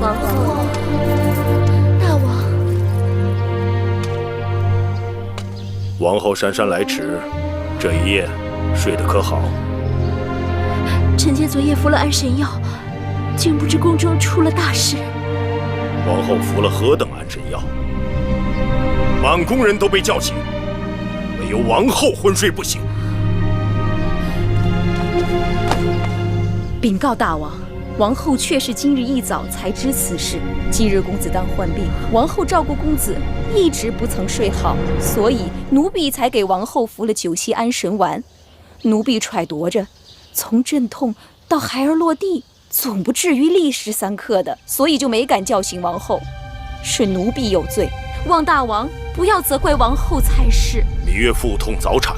王后，大王，王后姗姗来迟，这一夜睡得可好？臣妾昨夜服了安神药，竟不知宫中出了大事。王后服了何等安神药？满宫人都被叫醒，唯有王后昏睡不醒。禀告大王，王后确是今日一早才知此事。今日公子当患病，王后照顾公子一直不曾睡好，所以奴婢才给王后服了9息安神丸。奴婢揣度着，从阵痛到孩儿落地，总不至于立时3刻的，所以就没敢叫醒王后。是奴婢有罪，望大王不要责怪王后才是。芈月腹痛早产，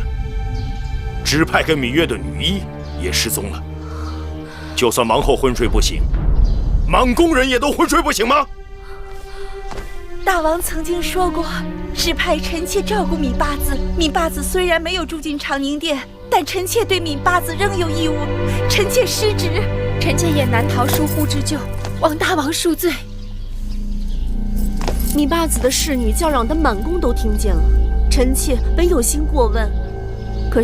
指派给芈月的女医也失踪了。就算王后昏睡不醒，满宫人也都昏睡不醒吗？大王曾经说过，指派臣妾照顾芈八子。芈八子虽然没有住进长宁殿，但臣妾对芈八子仍有义务。臣妾失职，臣妾也难逃疏忽之咎，望大王恕罪。芈八子的侍女叫嚷的满宫都听见了，臣妾本有心过问，可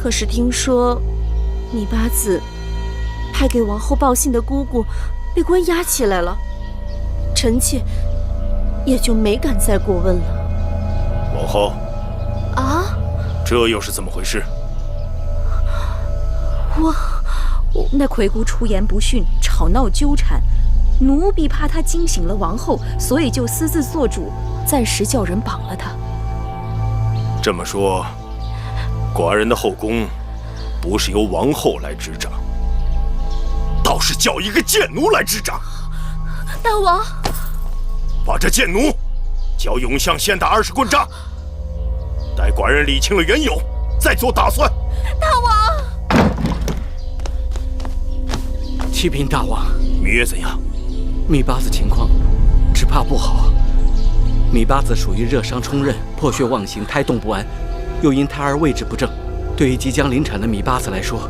是听说芈八子派给王后报信的姑姑被关押起来了，臣妾也就没敢再过问了。王后，啊，这又是怎么回事？那魁姑出言不逊，吵闹纠缠，奴婢怕她惊醒了王后，所以就私自做主，暂时叫人绑了她。这么说，寡人的后宫不是由王后来执掌，倒是叫一个贱奴来执掌。大王，把这贱奴叫永相先打20棍杖，待寡人理清了缘由，再做打算。大王，启禀大王，芈月怎样？芈八子情况只怕不好。芈八子属于热伤冲任，破血妄行，胎动不安，又因胎儿位置不正，对于即将临产的芈八子来说，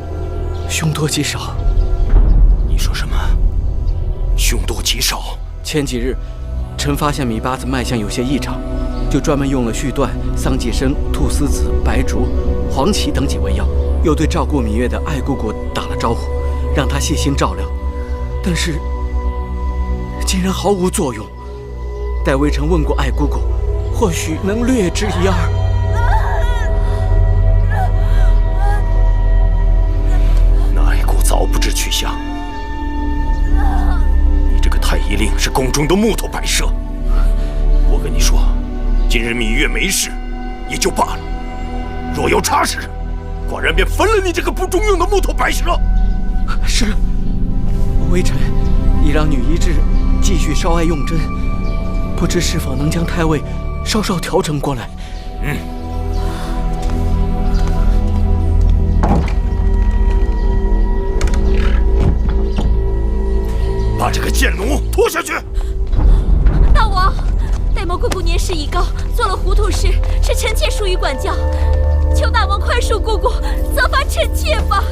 凶多吉少。你说什么？凶多吉少？前几日，臣发现芈八子脉象有些异常，就专门用了续断、桑寄生、菟丝子、白术、黄芪等几味药，又对照顾芈月的爱姑姑打了招呼，让她细心照料，但是竟然毫无作用。待微臣问过爱姑姑，或许能略知一二。那爱姑早不知去向。你这个太医令是宫中的木头摆设。我跟你说，今日芈月没事也就罢了，若有差事，寡人便焚了你这个不中用的木头摆设。是，微臣已让女医治继续烧艾用针，不知是否能将胎位稍稍调整过来。把这个贱奴拖下去。大王，戴毛姑姑年事已高，做了糊涂事，是臣妾疏于管教，求大王宽恕姑姑，责罚臣妾吧。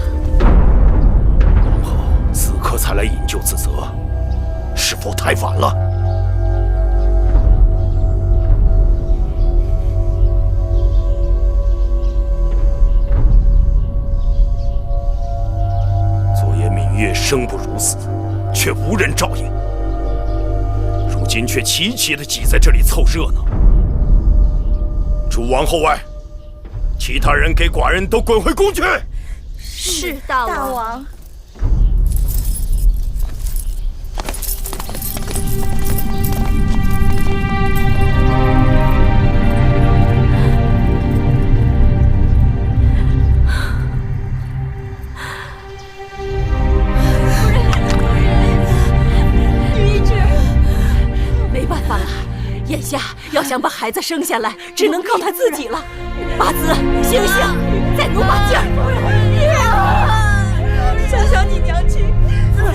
王后此刻才来引咎自责，是否太晚了？昨夜芈月生不如死，却无人照应，如今却齐齐地挤在这里凑热闹。除王后外，其他人给寡人都滚回宫去。是大王。眼下要想把孩子生下来，只能靠他自己了。八子，醒醒，再努把劲儿！想想你娘亲，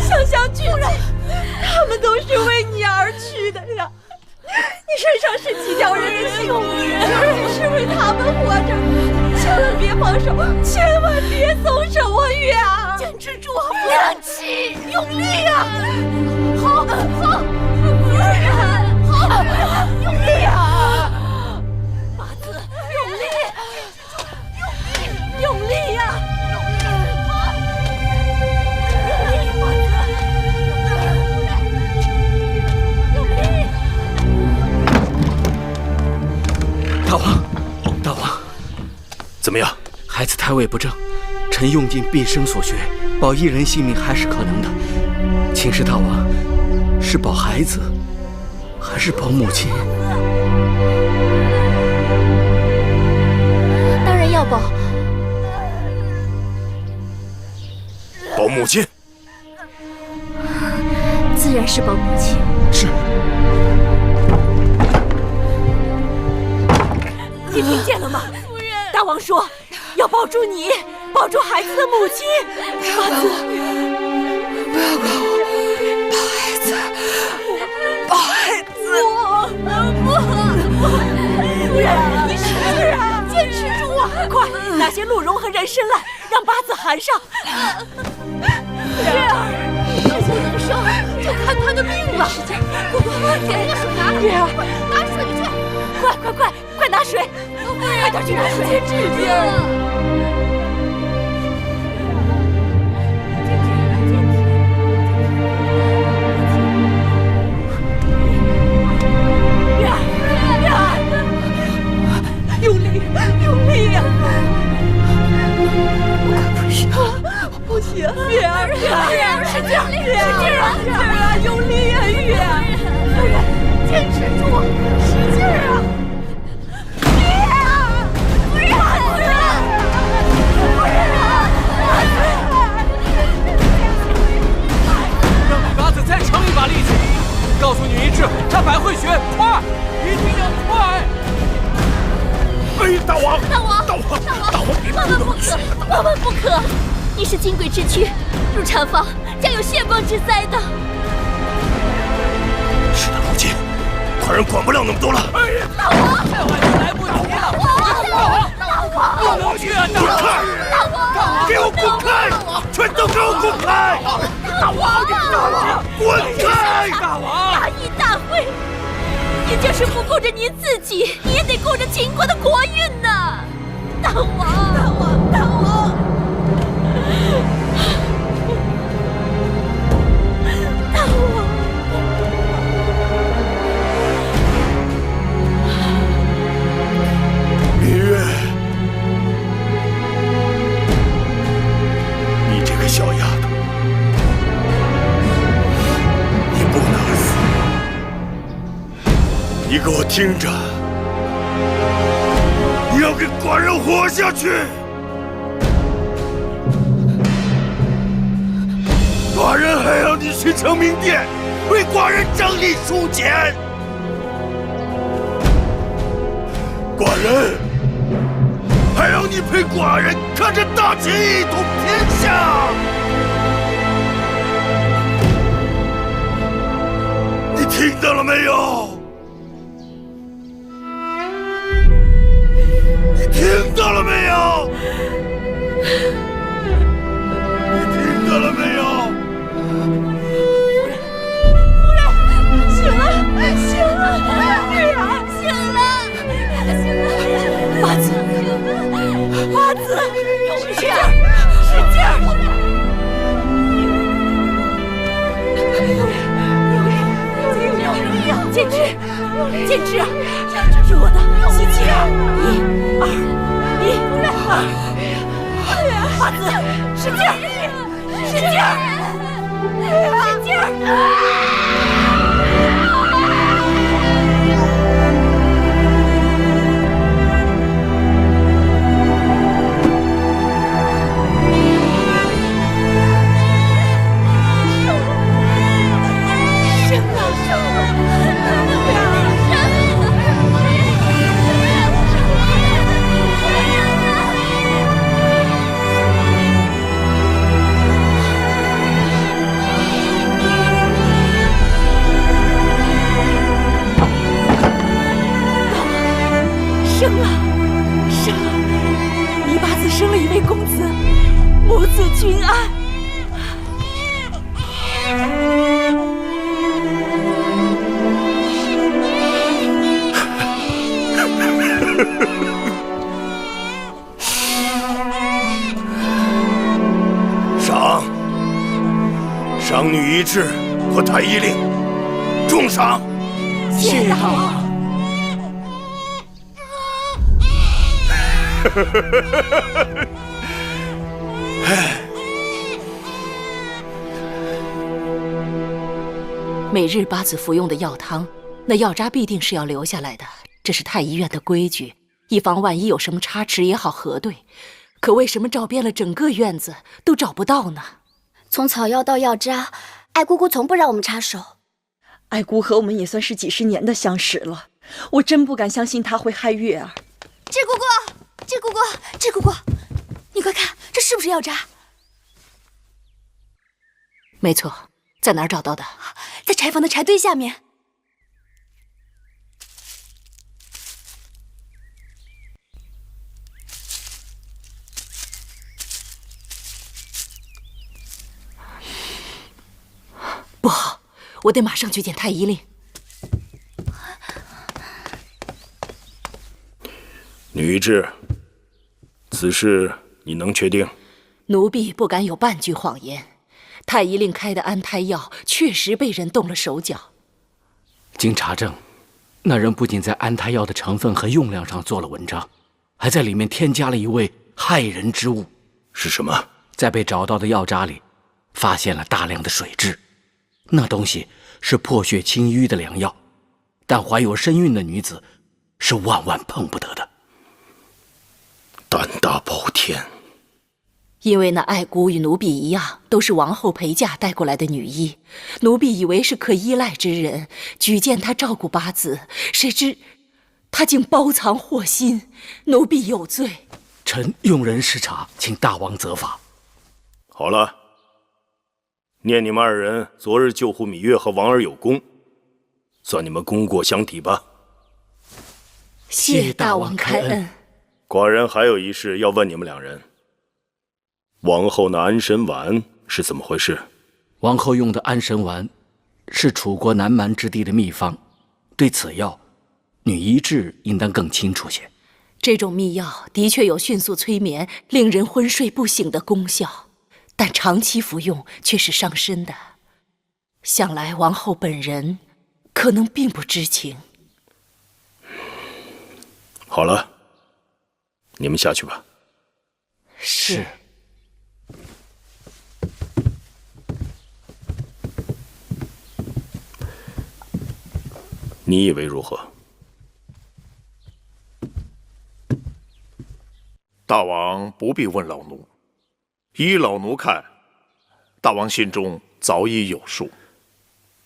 想想君亲，他们都是为你而去的呀。你身上是几条人的性命，是为他们活着，千万别放手，千万别松手啊，月啊！坚持住啊，娘亲，用力啊！好。好，夫人，好，用力呀！八字，用力，用力呀！大王，怎么样？孩子胎位不正，臣用尽毕生所学，保一人性命还是可能的。请示大王，是保孩子，还是保母亲？当然要保。保母亲。自然是保母亲。是。你听见了吗？夫人，大王说要保住你，保住孩子的母亲。八字，不要管我，保孩子，保孩子。夫人，你使劲啊，坚持住啊！快拿些鹿茸和人参来，让八字含上。月儿，事情能生，就看他的命了。使劲，给那个水拿来。月儿，拿水去。快拿水！快点去拿水！坚持住！用力呀！我可不行，不行！月儿，使劲啊！用力呀，月儿！夫人，坚持住，使劲啊！让李八子再撑一把力气，告诉女一志，他百会穴，快，一定要快！哎，大王，万万不可！你是金贵之躯，入产房将有血光之灾的。是的，如今快人管不了那么多了。大王，太晚就来不及了！大王，不能去啊！滚开！给我滚开！全都给我滚开！大王，滚开！大王，大义大会，你就是不顾着您自己，你也得顾着秦国的国运呐！大王！芈月，你这个小丫头，你不能死！你给我听着，你要给寡人活下去！寡人还要你去承明殿，为寡人整理书简。寡人还要你陪寡人看着大秦一统天下。你听到了没有？你听到了没有？你听到了没有？醒了，月儿，醒了！八字，使劲儿！坚持！是我的，吸气！1、2，八字，使劲儿！雉和太医令，重赏。谢大王。每日八子服用的药汤，那药渣必定是要留下来的，这是太医院的规矩，以防万一有什么差池也好核对。可为什么找遍了整个院子都找不到呢？从草药到药渣，爱姑姑从不让我们插手。爱姑和我们也算是几十年的相识了，我真不敢相信她会害月儿。雉姑姑，雉姑姑，雉姑姑，你快看，这是不是药渣？没错，在哪儿找到的？在柴房的柴堆下面。不好，我得马上去见太医令。女雉，此事你能确定？奴婢不敢有半句谎言。太医令开的安胎药确实被人动了手脚。经查证，那人不仅在安胎药的成分和用量上做了文章，还在里面添加了一味害人之物。是什么？在被找到的药渣里，发现了大量的水蛭。那东西是破血清瘀的良药，但怀有身孕的女子是万万碰不得的。胆大包天！因为那爱姑与奴婢一样，都是王后陪嫁带过来的女医，奴婢以为是可依赖之人，举荐她照顾八子，谁知她竟包藏祸心，奴婢有罪。臣用人视察，请大王责罚。好了，念你们二人昨日救护芈月和王儿有功，算你们功过相抵吧。谢大王开恩。寡人还有一事要问你们两人。王后那安神丸是怎么回事？王后用的安神丸是楚国南蛮之地的秘方，对此药，女医治应当更清楚些。这种秘药的确有迅速催眠、令人昏睡不醒的功效，但长期服用却是伤身的。想来王后本人可能并不知情。好了，你们下去吧。是。你以为如何？大王不必问老奴，依老奴看，大王心中早已有数。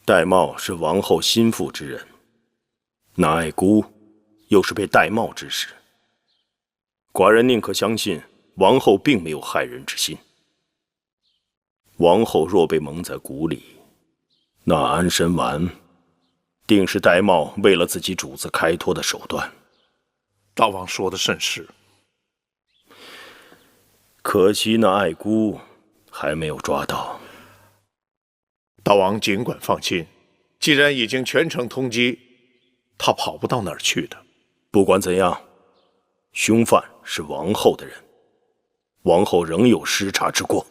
戴瑁是王后心腹之人，那爱姑又是被戴瑁指使。寡人宁可相信王后并没有害人之心。王后若被蒙在鼓里，那安神丸定是戴瑁为了自己主子开脱的手段。大王说的甚是。可惜那爱姑还没有抓到。大王尽管放心，既然已经全城通缉，他跑不到哪儿去的。不管怎样，凶犯是王后的人，王后仍有失察之过。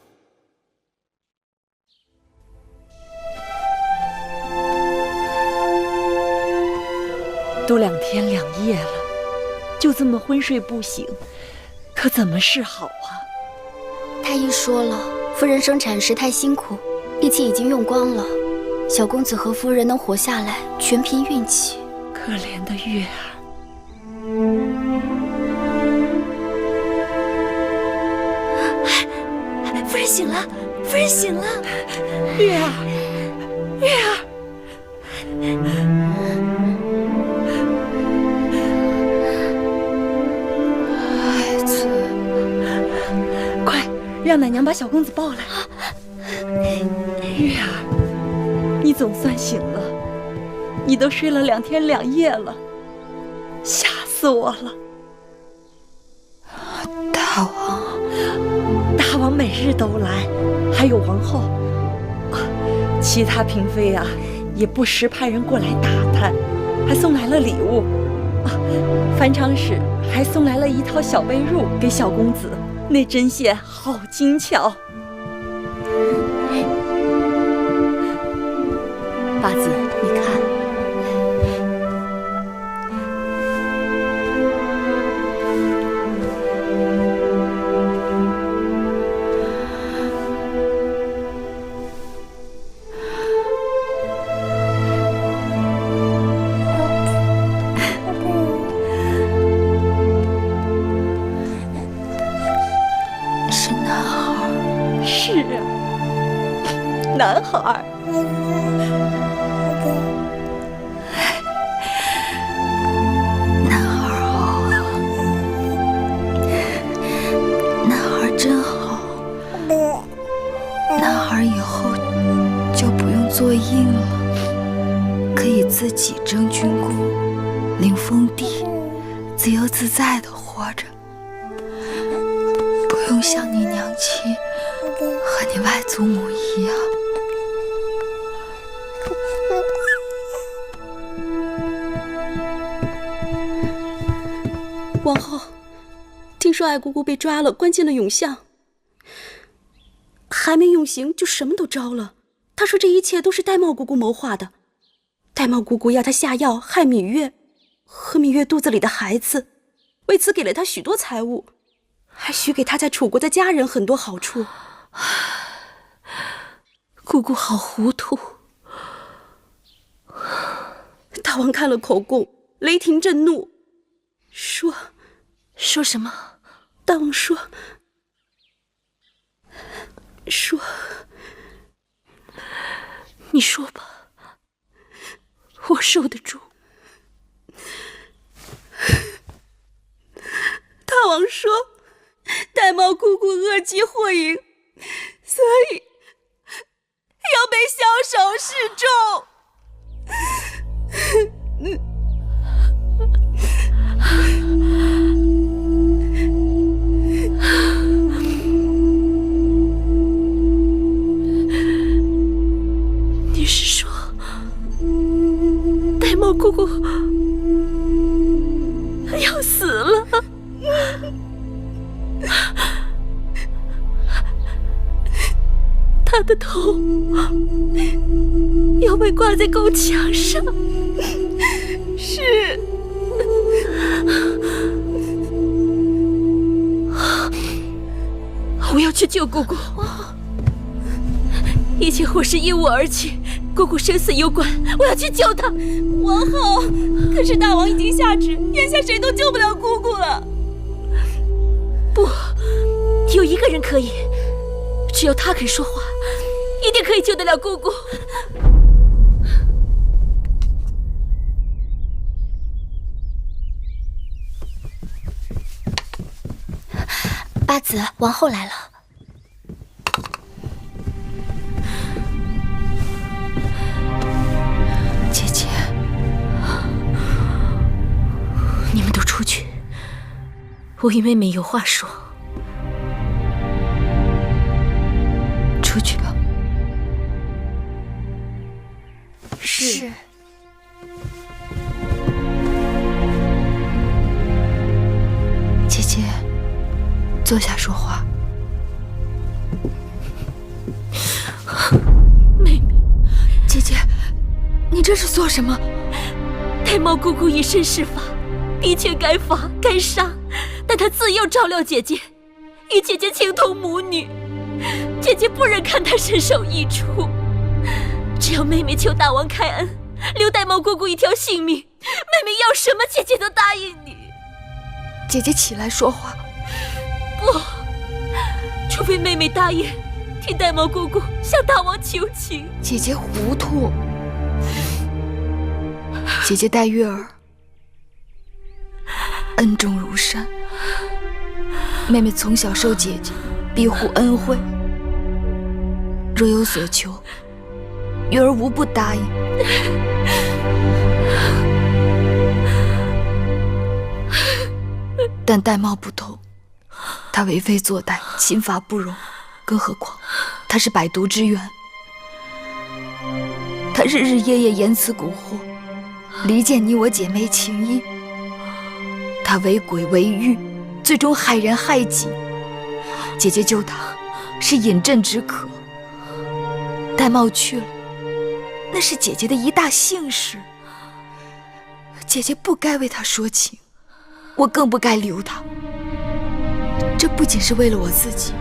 都2天2夜了，就这么昏睡不醒，可怎么是好啊？太医说了，夫人生产时太辛苦，力气已经用光了。小公子和夫人能活下来，全凭运气。可怜的月儿。夫人醒了，夫人醒了。月儿，月儿。孩子，快让奶娘把小公子抱来。月儿，你总算醒了，你都睡了2天2夜了，吓死我了。大王，大王每日都来，还有王后，其他嫔妃啊，也不时派人过来打探，还送来了礼物。樊长史还送来了一套小被褥给小公子，那针线好精巧。八子，你看。是男孩。是啊，男孩。男孩好啊，男孩真好。男孩以后就不用做印了，可以自己征军功、领封地，自由自在的活着，不用像你娘亲和你外祖母一样。王后，听说爱姑姑被抓了，关进了永巷，还没用刑就什么都招了。她说这一切都是玳瑁姑姑谋划的，玳瑁姑姑要她下药害芈月和芈月肚子里的孩子，为此给了她许多财物，还许给她在楚国的家人很多好处。姑姑好糊涂。大王看了口供，雷霆震怒，说什么？大王说，你说吧，我受得住。大王说，玳瑁姑姑恶疾祸淫，所以要被枭首示众。你是说，玳瑁姑姑要死了？她的头要被挂在宫墙上。是。我要去救姑姑，一切祸事因我而起，姑姑生死攸关，我要去救她。王后，可是大王已经下旨，眼下谁都救不了姑姑了。不，有一个人可以，只要他肯说话，一定可以救得了姑姑。八子，王后来了。姐姐，你们都出去，我与妹妹有话说。出去吧。是。姐姐，坐下说话。妹妹，姐姐，你这是做什么？玳瑁姑姑以身试法，的确该罚该杀，但她自幼照料姐姐，与姐姐情同母女，姐姐不忍看她身首异处。只要妹妹求大王开恩，留玳瑁姑姑一条性命，妹妹要什么姐姐都答应你。姐姐起来说话。不，除非妹妹答应替玳瑁姑姑向大王求情。姐姐糊涂。姐姐待月儿恩重如山，妹妹从小受姐姐庇护恩惠，若有所求，月儿无不答应。但玳瑁不同，她为非作歹，刑罚不容，更何况她是百毒之源，她日日夜夜言辞蛊惑，离间你我姐妹情谊，她为鬼为欲，最终害人害己。姐姐救她是饮鸩止渴，玳瑁去了，那是姐姐的一大幸事。姐姐不该为他说情，我更不该留他。这不仅是为了我自己，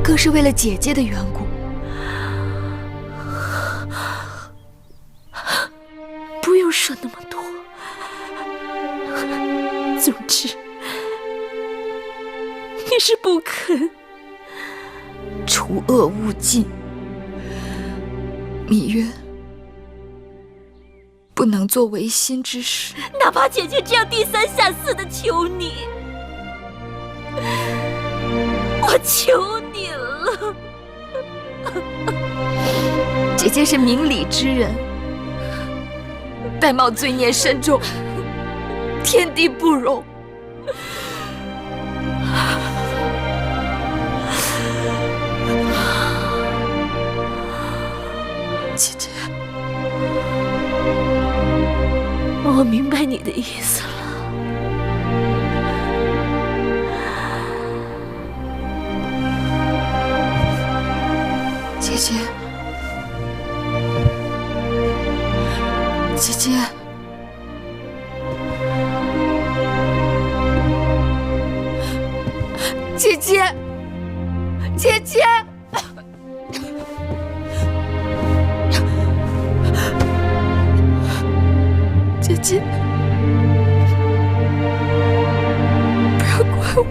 更是为了姐姐的缘故。不用说那么多。总之，你是不肯除恶务尽。芈月不能做违心之事，哪怕姐姐这样低三下四的求你，我求你了。姐姐是明理之人，玳瑁罪孽深重，天地不容。姐姐，我明白你的意思了。姐姐，姐姐，姐姐，姐姐。姐姐，不要怪我。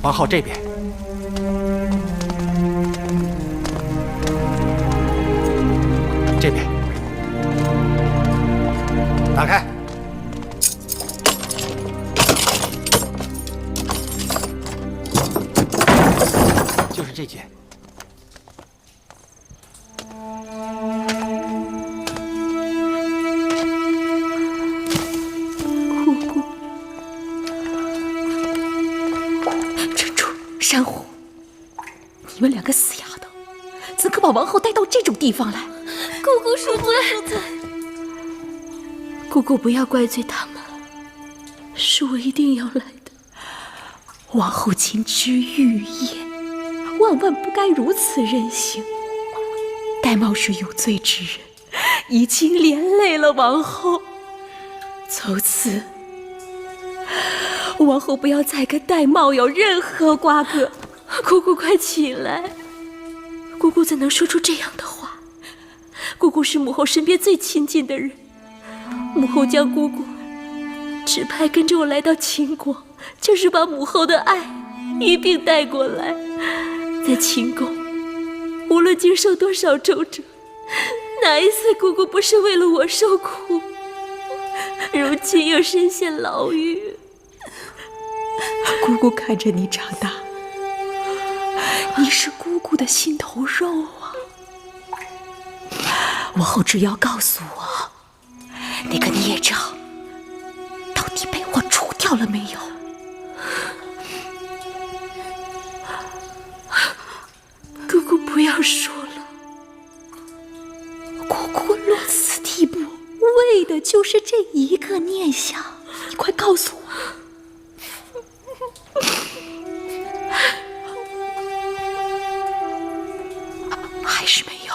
王后这边。这边，打开。就是这件。姑姑，珍珠、珊瑚，你们两个死丫头，怎可把王后带到这种地方来？姑姑恕罪，恕罪。姑姑不要怪罪他们，是我一定要来的。王后金枝玉叶，万万不该如此任性。玳瑁是有罪之人，已经连累了王后。从此，王后不要再跟玳瑁有任何瓜葛。姑姑快起来！姑姑怎能说出这样的话？姑姑是母后身边最亲近的人，母后将姑姑指派跟着我来到秦国，就是把母后的爱一并带过来。在秦宫，无论经受多少周折，哪一次姑姑不是为了我受苦？如今又身陷牢狱，姑姑看着你长大，你是姑姑的心头肉啊。王后只要告诉我，那个孽障到底被我除掉了没有？姑姑不要说了，姑姑落此地步，为的就是这一个念想。你快告诉我。还是没有。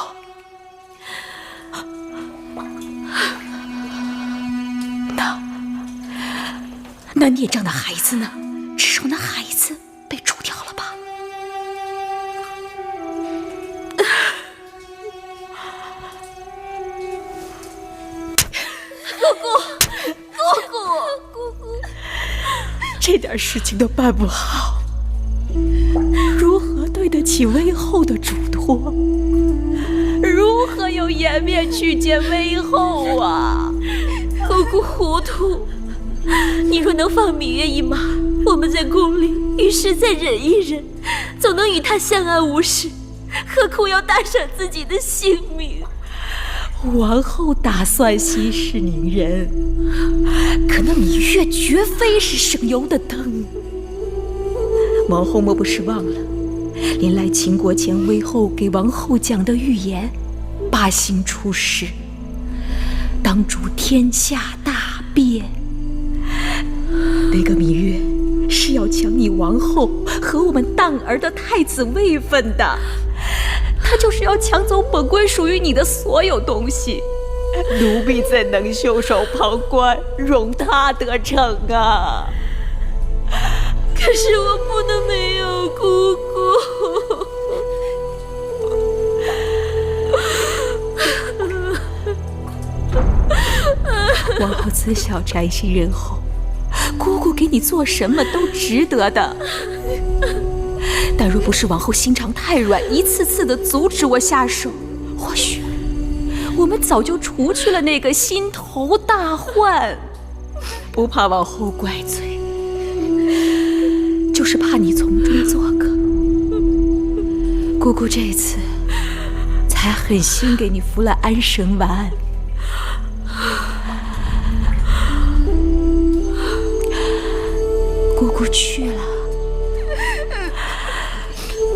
那孽障的孩子呢？至少那孩子被除掉了吧？姑姑，这点事情都办不好，如何对得起威后的嘱托？如何有颜面去见威后啊？姑姑糊涂。你若能放芈月一马，我们在宫里遇事再忍一忍，总能与她相安无事，何苦要搭上自己的性命？王后打算息事宁人，可那芈月绝非是省油的灯。王后莫不是忘了，临来秦国前，魏后给王后讲的预言，八星出世，当主天下大变。那个芈月是要抢你王后和我们荡儿的太子位分的，他就是要抢走本归属于你的所有东西。奴婢怎能袖手旁观，容他得逞啊？可是我不能没有姑姑。王后自小宅心仁厚，姑姑给你做什么都值得的。但若不是王后心肠太软，一次次的阻止我下手，或许我们早就除去了那个心头大患。不怕王后怪罪，就是怕你从中作梗。姑姑这次才狠心给你服了安神丸。姑姑去了，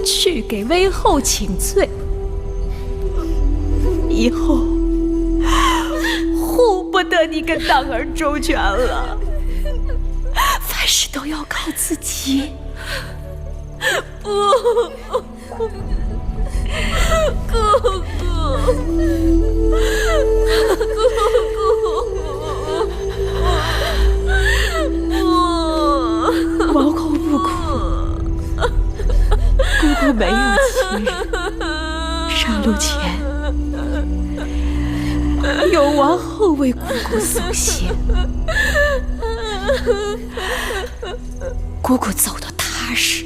去给魏后请罪，以后护不得你跟荡儿周全了，凡事都要靠自己。不，姑姑。王后不哭，姑姑没有亲人，上路前有王后为姑姑送行，姑姑走得踏实。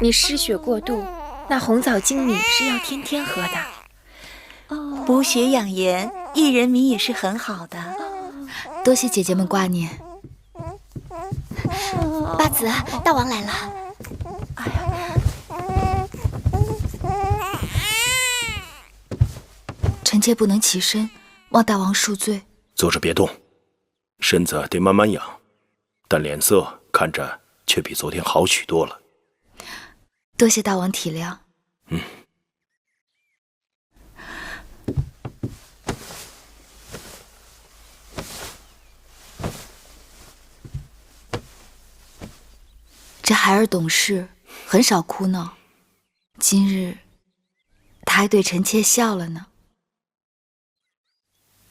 你失血过度，那红枣精米是要天天喝的，补血养颜，薏仁米也是很好的。多谢姐姐们挂念。八子，大王来了。臣妾不能起身，望大王恕罪。坐着别动，身子得慢慢养，但脸色看着却比昨天好许多了。多谢大王体谅。这孩儿懂事，很少哭闹。今日他还对臣妾笑了呢。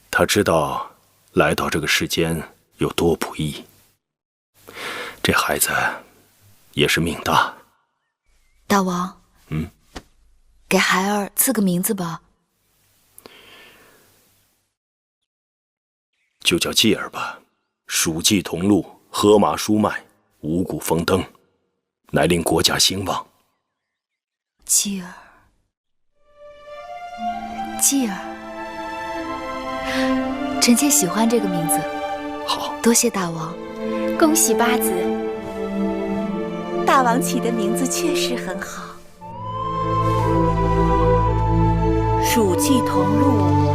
他知道来到这个世间有多不易，这孩子也是命大。大王，给孩儿赐个名字吧。就叫继儿吧，蜀冀同路，河马书脉，五谷丰登，乃令国家兴旺。继儿，继儿，臣妾喜欢这个名字。好，多谢大王。恭喜八子。大王起的名字确实很好。蜀冀同路，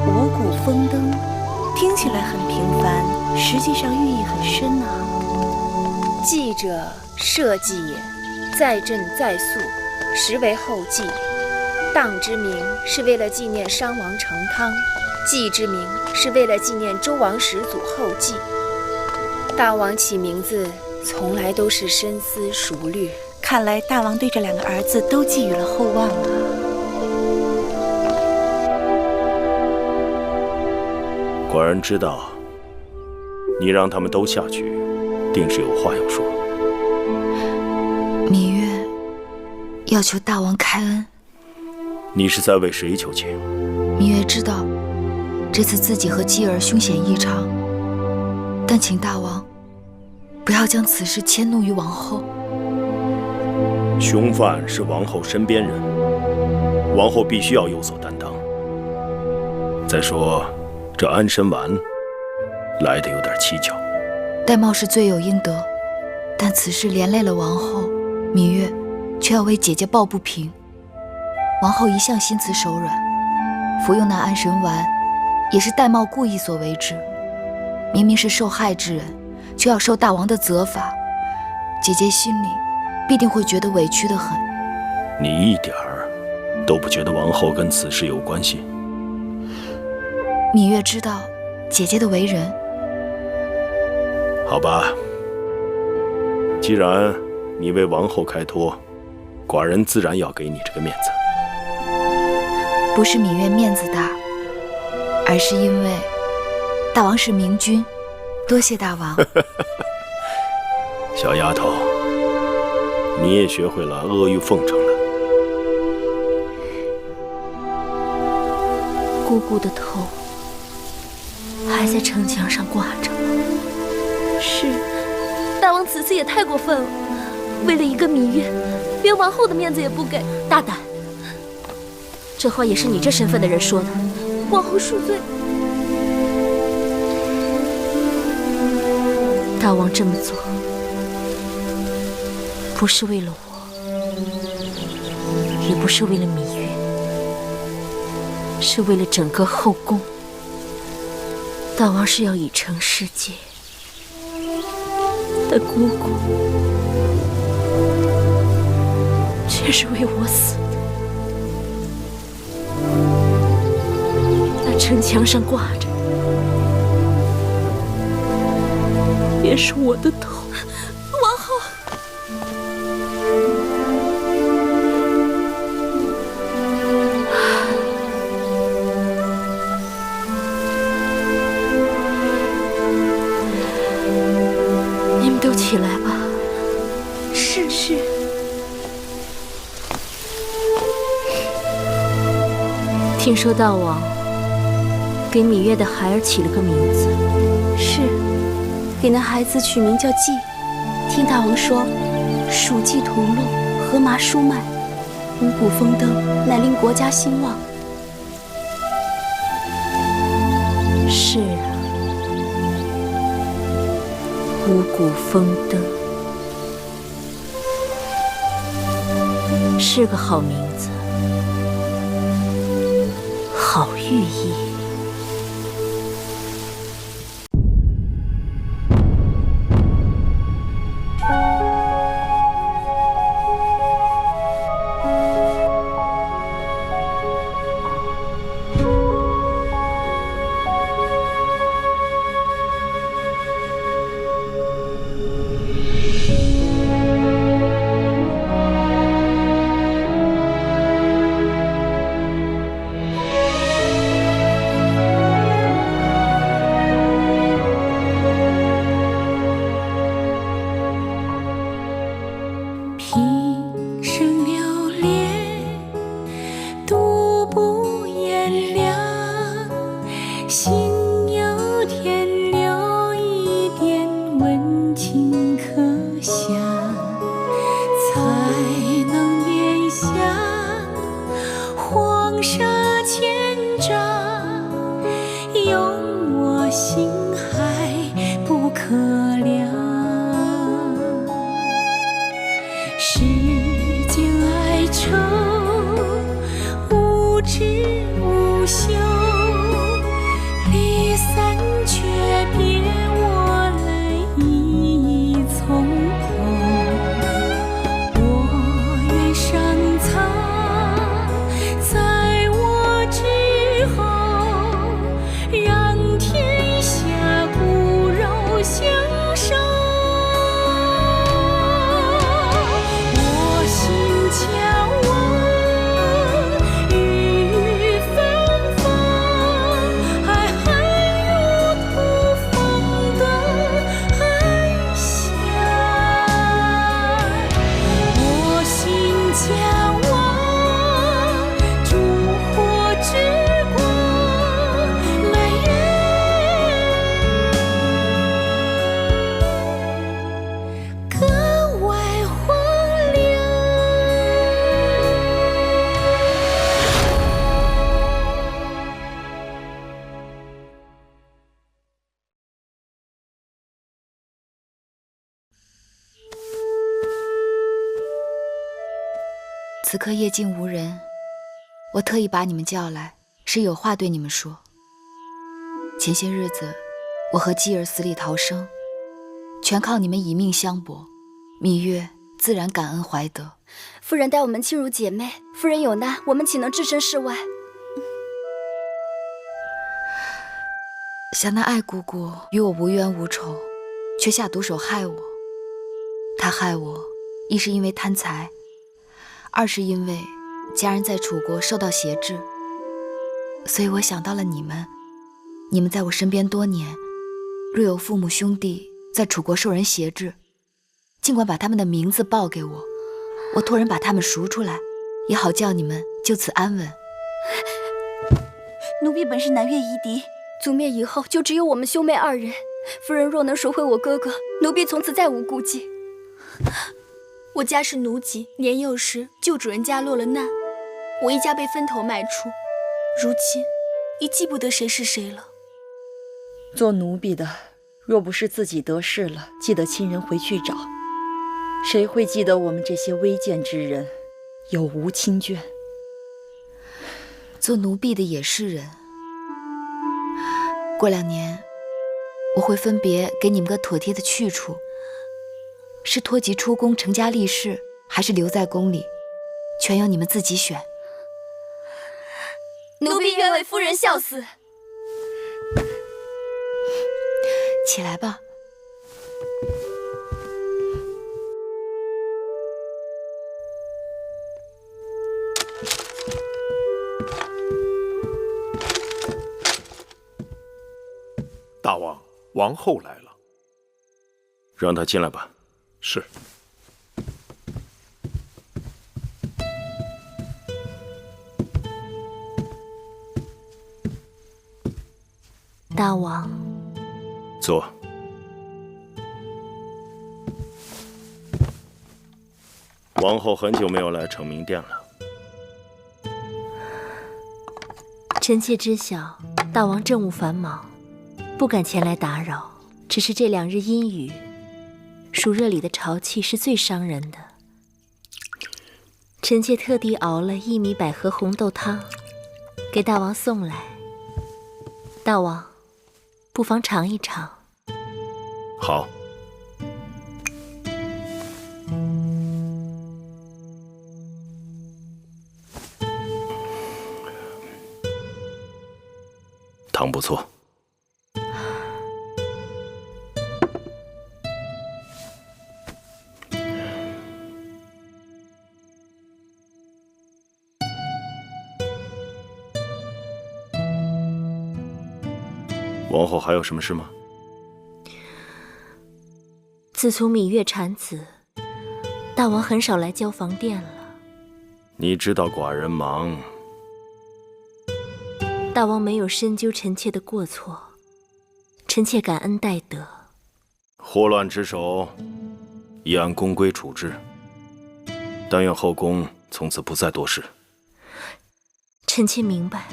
五谷丰登，听起来很平凡，实际上寓意很深啊。祭者，社稷也，在朕在肃，实为后稷。荡之名是为了纪念商王成汤，祭之名是为了纪念周王始祖后稷。大王起名字从来都是深思熟虑，看来大王对这两个儿子都寄予了厚望啊。果然知道，你让他们都下去，定是有话要说。芈月要求大王开恩。你是在为谁求情？芈月知道这次自己和继儿凶险异常，但请大王不要将此事迁怒于王后。凶犯是王后身边人，王后必须要有所担当。再说，这安神丸来得有点蹊跷。玳瑁是罪有应得，但此事连累了王后，芈月却要为姐姐抱不平。王后一向心慈手软，服用那安神丸也是玳瑁故意所为之。明明是受害之人，却要受大王的责罚，姐姐心里必定会觉得委屈得很。你一点儿都不觉得王后跟此事有关系？芈月知道姐姐的为人。好吧，既然你为王后开脱，寡人自然要给你这个面子。不是芈月面子大，而是因为大王是明君，多谢大王。小丫头，你也学会了阿谀奉承了。姑姑的头还在城墙上挂着。是，大王此次也太过分了，为了一个芈月，连王后的面子也不给，大胆！这话也是你这身份的人说的。王后恕罪。大王这么做，不是为了我，也不是为了芈月，是为了整个后宫。大王是要以成世界，但姑姑却是为我死的。那城墙上挂着，也是我的头。王后，你们都起来吧。是。听说大王给芈月的孩儿起了个名字。是，给那孩子取名叫季。听大王说，蜀冀同路，荷麻疏脉，五谷丰登，乃令国家兴旺。是啊，五谷丰登是个好名字，好寓意。此刻夜静无人，我特意把你们叫来，是有话对你们说。前些日子，我和继儿死里逃生，全靠你们以命相搏，芈月自然感恩怀德。夫人待我们亲如姐妹，夫人有难，我们岂能置身事外？想那爱姑姑与我无冤无仇，却下毒手害我。她害我，一是因为贪财，二是因为家人在楚国受到挟制，所以我想到了你们。你们在我身边多年，若有父母兄弟在楚国受人挟制，尽管把他们的名字报给我，我托人把他们赎出来，也好叫你们就此安稳。奴婢本是南越夷狄，族灭以后就只有我们兄妹二人。夫人若能赎回我哥哥，奴婢从此再无顾忌。我家是奴籍，年幼时旧主人家落了难，我一家被分头卖出，如今已记不得谁是谁了。做奴婢的，若不是自己得势了，记得亲人回去找，谁会记得我们这些微贱之人有无亲眷？做奴婢的也是人。过2年，我会分别给你们个妥帖的去处，是托籍出宫成家立室，还是留在宫里，全由你们自己选。奴婢愿为夫人效死。起来吧。大王，王后来了。让她进来吧。是。大王，坐。王后很久没有来承明殿了。臣妾知晓大王政务繁忙，不敢前来打扰。只是这2日阴雨，暑热里的潮气是最伤人的。臣妾特地熬了薏米百合红豆汤，给大王送来。大王，不妨尝一尝。好。汤不错。王后还有什么事吗？自从芈月产子，大王很少来交房殿了。你知道寡人忙。大王没有深究臣妾的过错，臣妾感恩戴德。祸乱之首，已按宫规处置。但愿后宫从此不再多事。臣妾明白。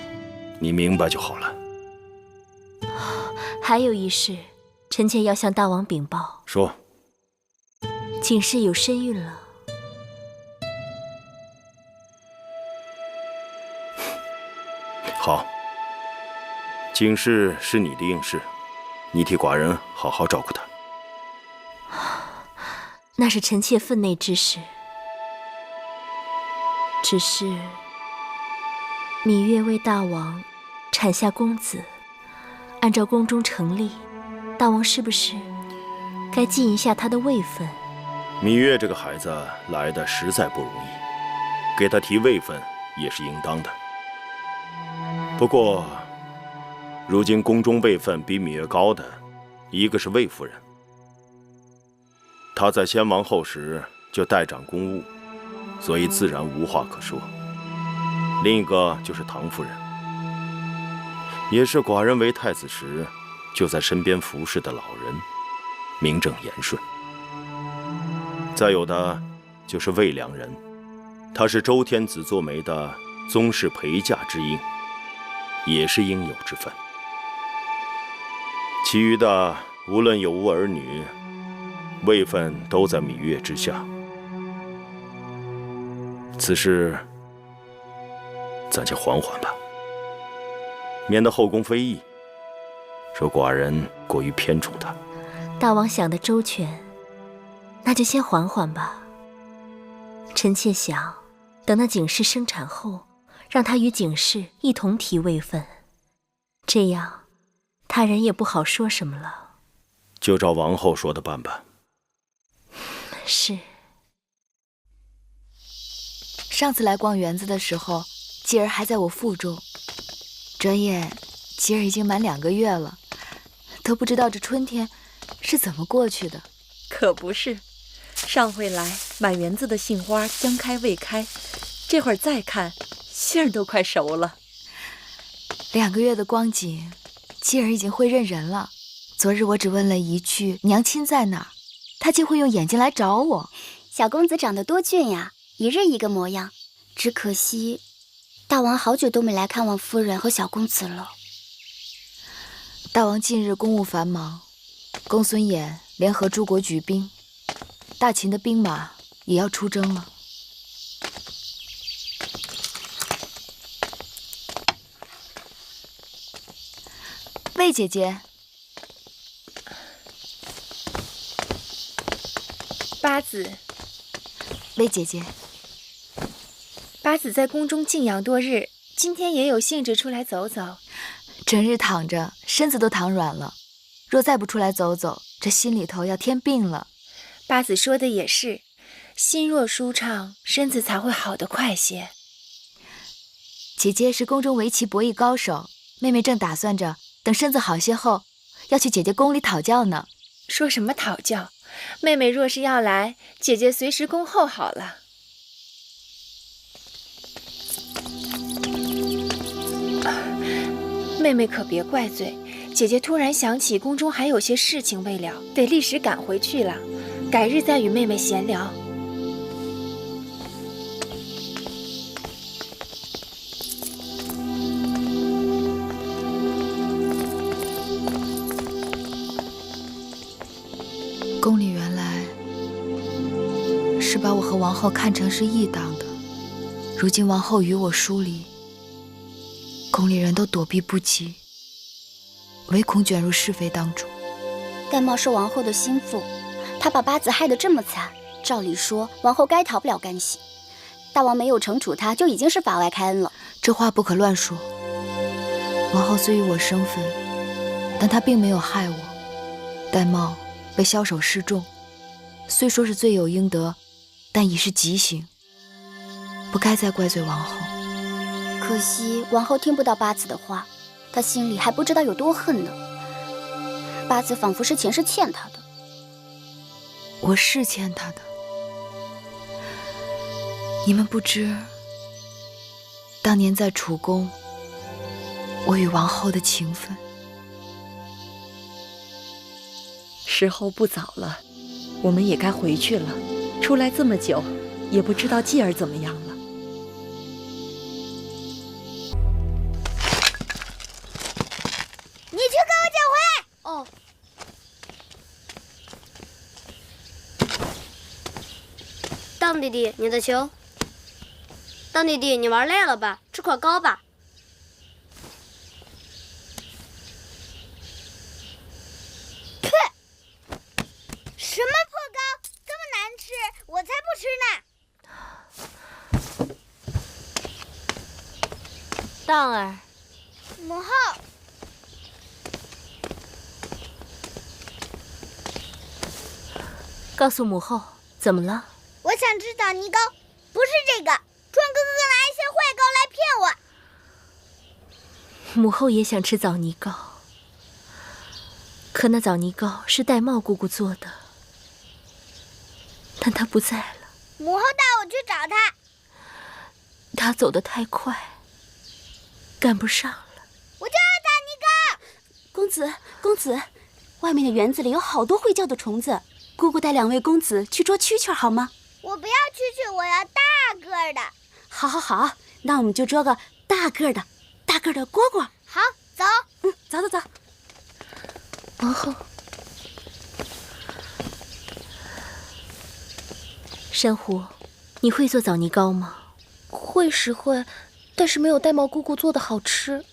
你明白就好了。还有一事，臣妾要向大王禀报。说。景氏有身孕了。好。景氏是你的应试，你替寡人好好照顾她。那是臣妾分内之事。只是芈月为大王产下公子，按照宫中常例，大王是不是该尽一下他的位分？芈月这个孩子来的实在不容易，给他提位分也是应当的。不过，如今宫中位分比芈月高的，一个是魏夫人，她在先王后时就代掌公务，所以自然无话可说。另一个就是唐夫人，也是寡人为太子时就在身边服侍的老人，名正言顺。再有的就是魏良人，他是周天子做媒的宗室陪嫁之应，也是应有之分。其余的无论有无儿女，位分都在芈月之下。此事暂且缓缓吧，免得后宫非议。说寡人过于偏宠他。大王想得周全，那就先缓缓吧。臣妾想，等那景氏生产后，让她与景氏一同提位分，这样他人也不好说什么了。就照王后说的办吧。是。上次来逛园子的时候，继儿还在我腹中，转眼继儿已经满2个月了，都不知道这春天是怎么过去的。可不是，上回来满园子的杏花将开未开，这会儿再看，杏儿都快熟了。2个月的光景，继儿已经会认人了。昨日我只问了一句娘亲在哪儿，他竟会用眼睛来找我。小公子长得多俊呀，一日一个模样。只可惜，大王好久都没来看望夫人和小公子了。大王近日公务繁忙，公孙衍联合诸国举兵，大秦的兵马也要出征了。魏姐姐，八子，魏姐姐，八子在宫中静养多日，今天也有兴致出来走走。整日躺着，身子都躺软了。若再不出来走走，这心里头要添病了。八子说的也是，心若舒畅，身子才会好得快些。姐姐是宫中围棋博弈高手，妹妹正打算着等身子好些后，要去姐姐宫里讨教呢。说什么讨教？妹妹若是要来，姐姐随时恭候好了。妹妹可别怪罪，姐姐突然想起宫中还有些事情未了，得立时赶回去了。改日再与妹妹闲聊。宫里原来是把我和王后看成是一党的，如今王后与我疏离，宫里人都躲避不及，唯恐卷入是非当中。戴瑁是王后的心腹，他把八子害得这么惨，照理说王后该逃不了干系。大王没有惩处他，就已经是法外开恩了。这话不可乱说。王后虽与我生分，但她并没有害我。戴瑁被枭首示众，虽说是罪有应得，但已是极刑，不该再怪罪王后。可惜王后听不到八子的话，她心里还不知道有多恨呢。八子仿佛是前世欠她的。我是欠她的。你们不知，当年在楚宫，我与王后的情分。时候不早了，我们也该回去了。出来这么久，也不知道继儿怎么样了。你去给我捡回来。哦。当弟弟，你的球。当弟弟，你玩累了吧？吃块糕吧。什么破糕，这么难吃，我才不吃呢！当儿，母后，告诉母后怎么了？我想吃枣泥糕，不是这个，庄哥哥拿一些坏糕来骗我。母后也想吃枣泥糕，可那枣泥糕是戴瑁姑姑做的。但他不在了，母后带我去找他。他走得太快，赶不上了。我就要枣泥糕。公子，公子，外面的园子里有好多会叫的虫子，姑姑带2位公子去捉蛐蛐好吗？我不要蛐蛐，我要大个的。好，好，好，那我们就捉个大个的蝈蝈。好，走。走。王后。珊瑚，你会做枣泥糕吗？会是会，但是没有戴瑁姑姑做的好吃。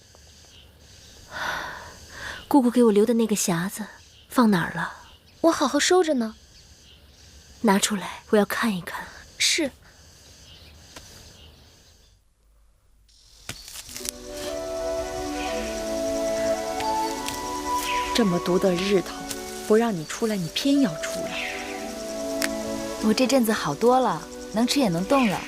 姑姑给我留的那个匣子放哪儿了？我好好收着呢。拿出来，我要看一看。是。这么毒的日头，不让你出来，你偏要出来。我这阵子好多了，能吃也能动了。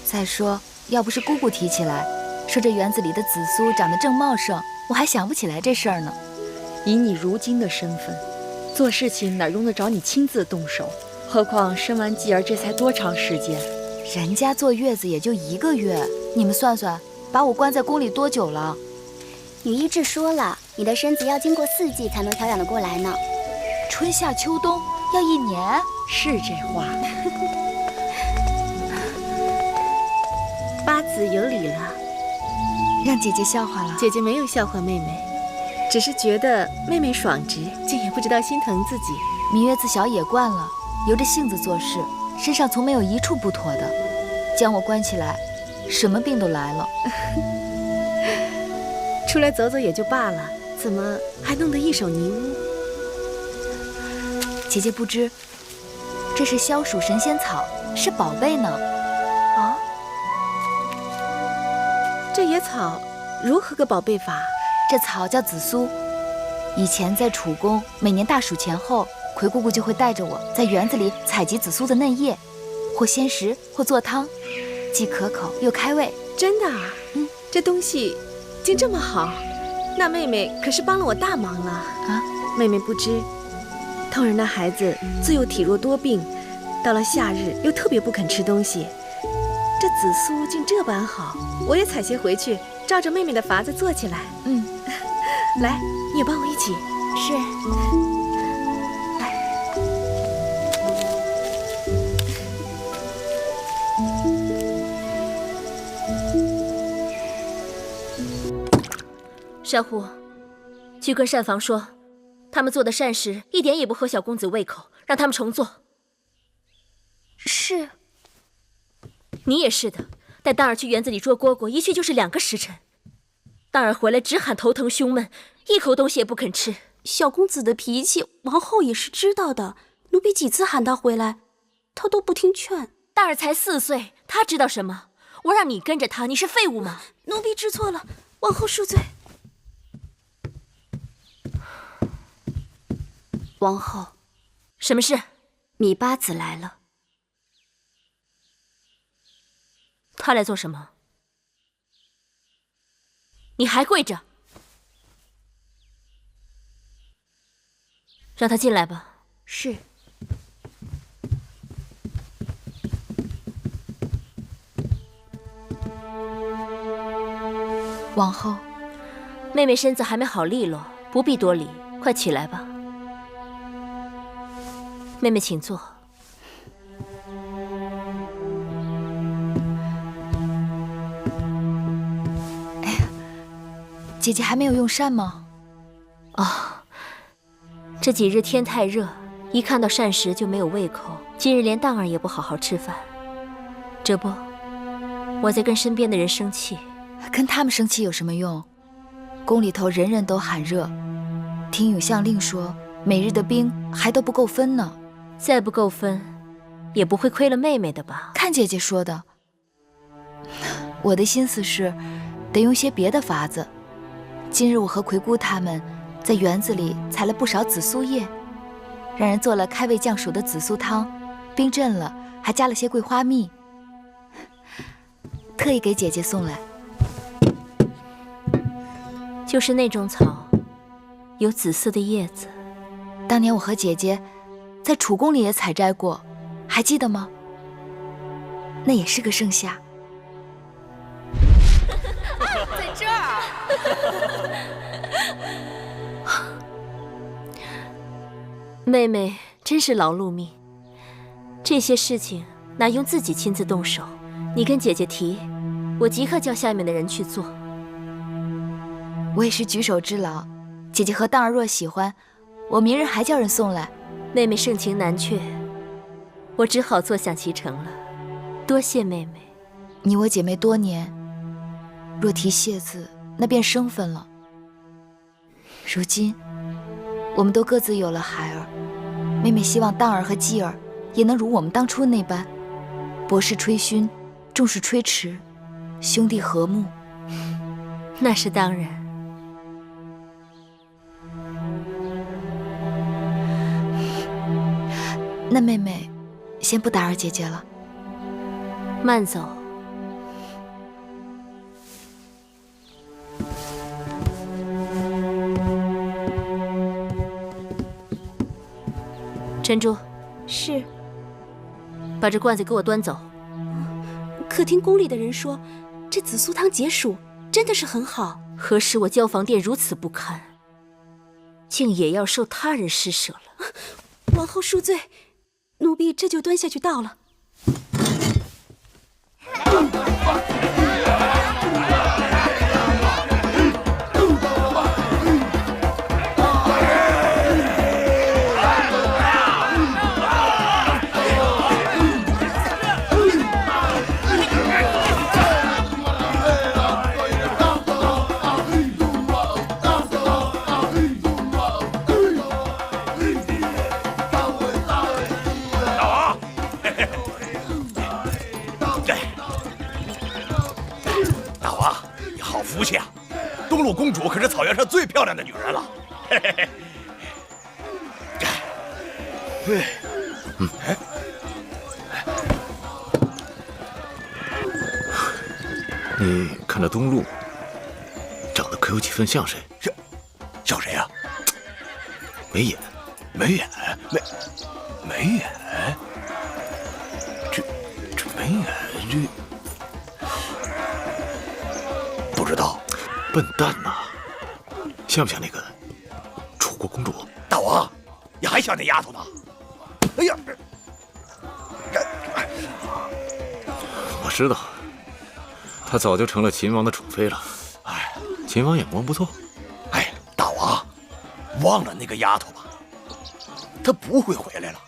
再说，要不是姑姑提起来，说这园子里的紫苏长得正茂盛，我还想不起来这事儿呢。以你如今的身份，做事情哪用得着你亲自动手？何况生完继儿这才多长时间？人家坐月子也就1个月，你们算算，把我关在宫里多久了？女医治说了，你的身子要经过4季才能调养得过来呢。春夏秋冬要1年？是这话。八子有理了，让姐姐笑话了。姐姐没有笑话妹妹，只是觉得妹妹爽直，竟也不知道心疼自己。芈月自小也惯了，由着性子做事，身上从没有一处不妥的。将我关起来，什么病都来了。出来走走也就罢了，怎么还弄得一手泥污？姐姐不知，这是消暑神仙草，是宝贝呢。哦，这野草如何个宝贝法？这草叫紫苏。以前在楚宫，每年大暑前后，葵姑姑就会带着我在园子里采集紫苏的嫩叶，或鲜食，或做汤，既可口又开胃。真的啊？这东西竟这么好，那妹妹可是帮了我大忙了啊！妹妹不知，通儿那孩子自幼体弱多病，到了夏日又特别不肯吃东西。这紫苏竟这般好，我也采些回去，照着妹妹的法子做起来。来，你也帮我一起。是。珊瑚，去跟膳房说，他们做的膳食一点也不合小公子胃口，让他们重做。是。你也是的，带当儿去园子里捉蝈蝈，一去就是2个时辰。当儿回来只喊头疼胸闷，一口东西也不肯吃。小公子的脾气，王后也是知道的。奴婢几次喊他回来，他都不听劝。当儿才4岁，他知道什么？我让你跟着他，你是废物吗？奴婢知错了，王后恕罪。王后，什么事？芈八子来了。他来做什么？你还跪着？让他进来吧。是。王后，妹妹身子还没好利落，不必多礼，快起来吧。妹妹请坐。哎呀，姐姐还没有用膳吗？哦，这几日天太热，一看到膳食就没有胃口。今日连当儿也不好好吃饭，这不，我在跟身边的人生气。跟他们生气有什么用？宫里头人人都喊热，听永相令说，每日的兵还都不够分呢。再不够分，也不会亏了妹妹的吧？看姐姐说的，我的心思是，得用些别的法子。今日我和葵姑他们在园子里采了不少紫苏叶，让人做了开胃降暑的紫苏汤，冰镇了，还加了些桂花蜜，特意给姐姐送来。就是那种草，有紫色的叶子。当年我和姐姐在楚宫里也采摘过，还记得吗？那也是个盛夏。在这儿。妹妹真是劳碌命，这些事情哪用自己亲自动手？你跟姐姐提，我即刻叫下面的人去做。我也是举手之劳，姐姐和当儿若喜欢，我明日还叫人送来。妹妹盛情难却，我只好坐享其成了。多谢妹妹。你我姐妹多年，若提谢字，那便生分了。如今，我们都各自有了孩儿，妹妹希望当儿和继儿也能如我们当初那般，博士吹嘘，重视吹迟，兄弟和睦。那是当然。那妹妹，先不打扰姐姐了，慢走。珍珠，是。把这罐子给我端走。可听宫里的人说，这紫苏汤解暑，真的是很好。何时我交房殿如此不堪，竟也要受他人施舍了？王后恕罪，奴婢这就端下去倒了。福气啊！东陆公主可是草原上最漂亮的女人了。嘿嘿嘿。你看这东陆，长得可有几分像谁？像谁呀？眉眼，眉眼，眉眼。这眉眼这。不知道，笨蛋呐！像不像那个楚国公主？大王，你还想那丫头呢？哎呀！我知道，她早就成了秦王的宠妃了。哎，秦王眼光不错。哎，大王，忘了那个丫头吧，她不会回来了。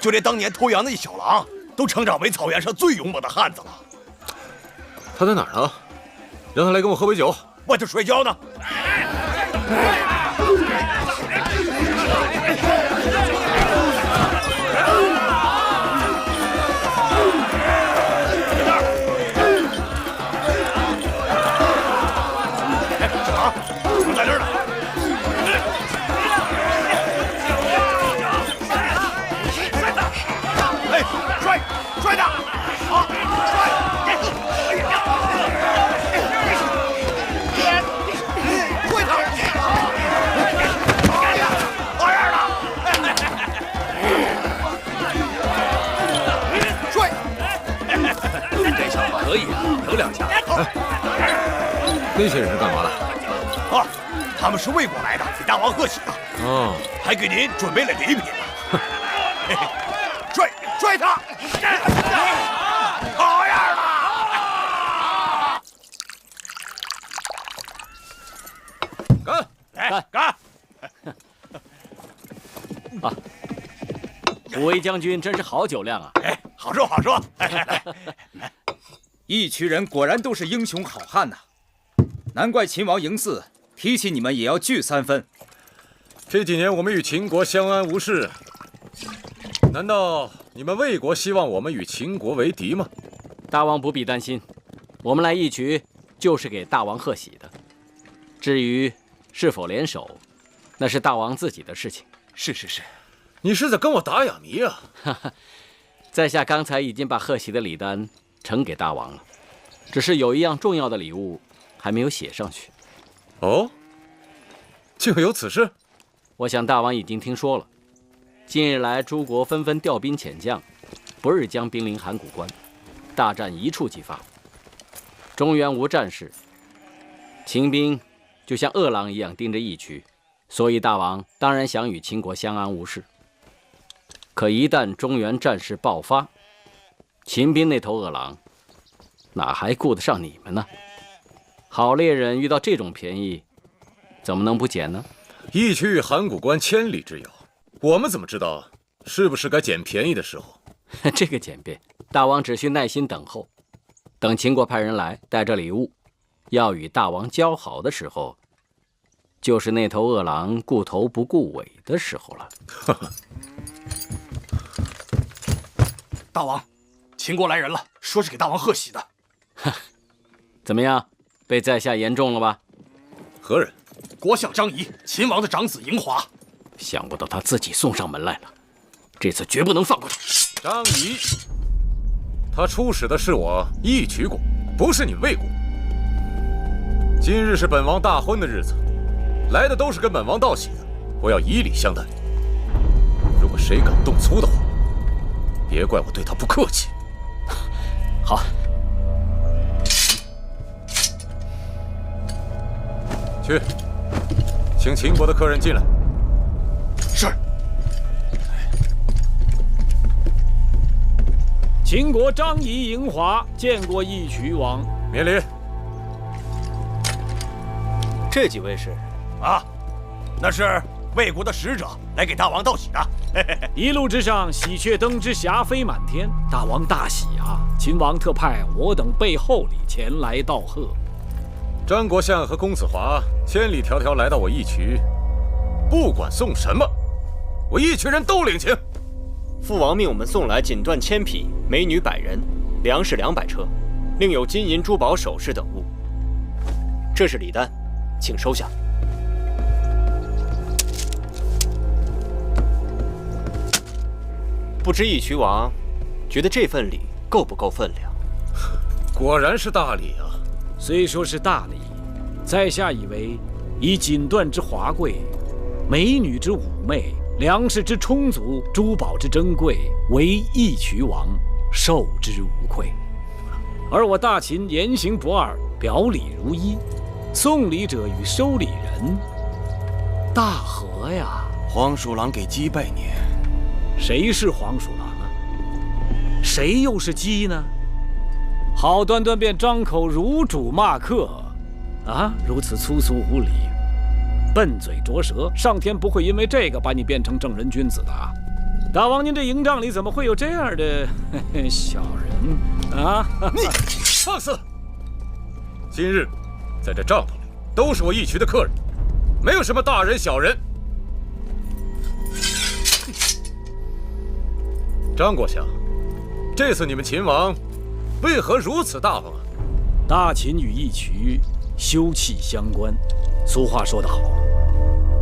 就连当年偷羊的那小狼，都成长为草原上最勇猛的汉子了。她在哪儿呢？让他来跟我喝杯酒。我这摔跤呢。藏在这儿了。哎，摔他！好，可以啊，有两下。那些人是干嘛的？啊，他们是魏国来的，给大王贺喜的。哦，还给您准备了礼品呢。拽他！好样的！干！来干！啊，五位将军真是好酒量啊！哎，好说好说。一群人果然都是英雄好汉呐，难怪秦王嬴驷提起你们也要聚3分。这几年我们与秦国相安无事，难道你们魏国希望我们与秦国为敌吗？大王不必担心，我们来义渠就是给大王贺喜的。至于是否联手，那是大王自己的事情。是，你是在跟我打哑谜啊？哈哈，在下刚才已经把贺喜的礼单呈给大王了，只是有一样重要的礼物还没有写上去。哦，竟有此事？我想大王已经听说了，近日来诸国纷纷调兵遣将，不日将兵临函谷关，大战一触即发。中原无战事，秦兵就像饿狼一样盯着义渠，所以大王当然想与秦国相安无事。可一旦中原战事爆发，秦兵那头饿狼哪还顾得上你们呢？好猎人遇到这种便宜，怎么能不捡呢？义渠与函谷关千里之遥，我们怎么知道是不是该捡便宜的时候？这个简便，大王只需耐心等候，等秦国派人来带着礼物，要与大王交好的时候，就是那头恶狼顾头不顾尾的时候了。大王，秦国来人了，说是给大王贺喜的。怎么样，被在下言中了吧？何人？国相张仪，秦王的长子嬴华。想不到他自己送上门来了，这次绝不能放过他。张仪，他出使的是我义渠国，不是你魏国。今日是本王大婚的日子，来的都是跟本王道喜的，我要以礼相待。如果谁敢动粗的话，别怪我对他不客气。好。去，请秦国的客人进来。是。秦国张仪嬴华见过义渠王。免礼。这几位是？啊，那是魏国的使者来给大王道喜的。一路之上，喜鹊登之，霞飞满天，大王大喜啊！秦王特派我等备厚礼前来道贺。张国相和公子华千里迢迢来到我义渠，不管送什么，我义渠人都领情。父王命我们送来锦缎1000匹，美女100人，粮食200车，另有金银珠宝首饰等物。这是礼单，请收下。不知义渠王觉得这份礼够不够分量？果然是大礼啊！虽说是大礼，在下以为以锦缎之华贵，美女之妩媚，粮食之充足，珠宝之珍贵，为义渠王受之无愧。而我大秦言行不二，表里如一，送礼者与收礼人大和呀！黄鼠狼给鸡拜年。谁是黄鼠狼啊？谁又是鸡呢？好端端便张口辱主骂客，啊，如此粗俗无礼，笨嘴拙舌，上天不会因为这个把你变成正人君子的啊！大王，您这营帐里怎么会有这样的小人啊？你放肆！今日在这帐篷里都是我义渠的客人，没有什么大人小人。张国相，这次你们秦王为何如此大方啊？大秦与义渠休戚相关，俗话说得好，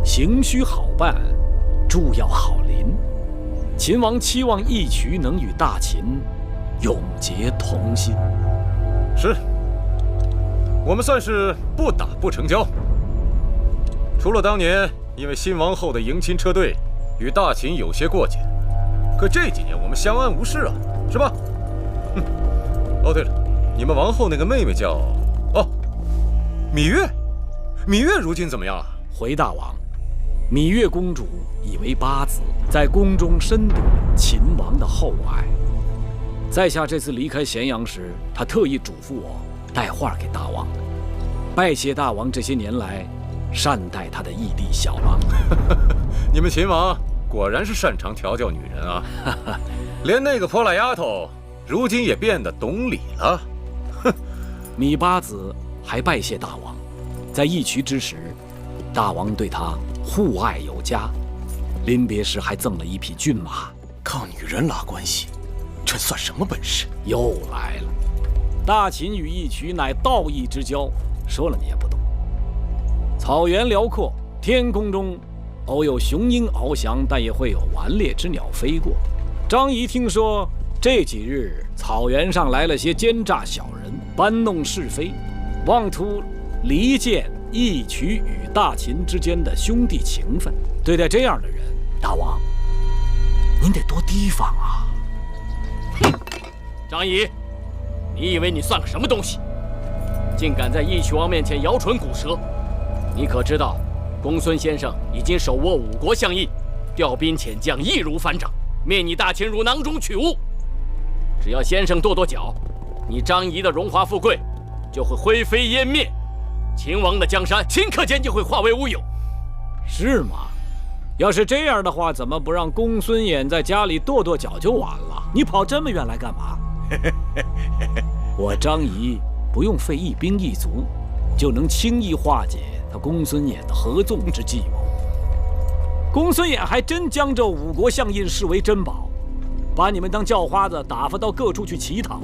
行须好办，住要好邻。秦王期望义渠能与大秦永结同心。是，我们算是不打不成交。除了当年因为新王后的迎亲车队与大秦有些过节，可这几年我们相安无事啊，是吧？哦，对了，你们王后那个妹妹叫芈月，芈月如今怎么样啊？回大王，芈月公主已为八子，在宫中深得秦王的厚爱。在下这次离开咸阳时，她特意嘱咐我带话给大王，拜谢大王这些年来善待她的义弟小郎。你们秦王果然是擅长调教女人啊！连那个泼辣丫头，如今也变得懂礼了。哼，芈八子还拜谢大王，在义渠之时，大王对他护爱有加，临别时还赠了一匹骏马。靠女人拉关系，这算什么本事？又来了，大秦与义渠乃道义之交，说了你也不懂。草原辽阔，天空中偶有雄鹰翱翔，但也会有顽劣之鸟飞过。张仪听说这几日草原上来了些奸诈小人，搬弄是非，妄图离间义渠与大秦之间的兄弟情分。对待这样的人，大王您得多提防啊！张仪，你以为你算个什么东西？竟敢在义渠王面前摇唇鼓舌！你可知道，公孙先生已经手握5国相印，调兵遣将，易如反掌，灭你大秦如囊中取物。只要先生跺跺脚，你张仪的荣华富贵就会灰飞烟灭，秦王的江山顷刻间就会化为乌有。是吗？要是这样的话，怎么不让公孙衍在家里跺跺脚就完了？你跑这么远来干嘛？我张仪不用费一兵一卒，就能轻易化解他公孙衍的合纵之计谋。公孙衍还真将这5国相印视为珍宝，把你们当叫花子打发到各处去乞讨，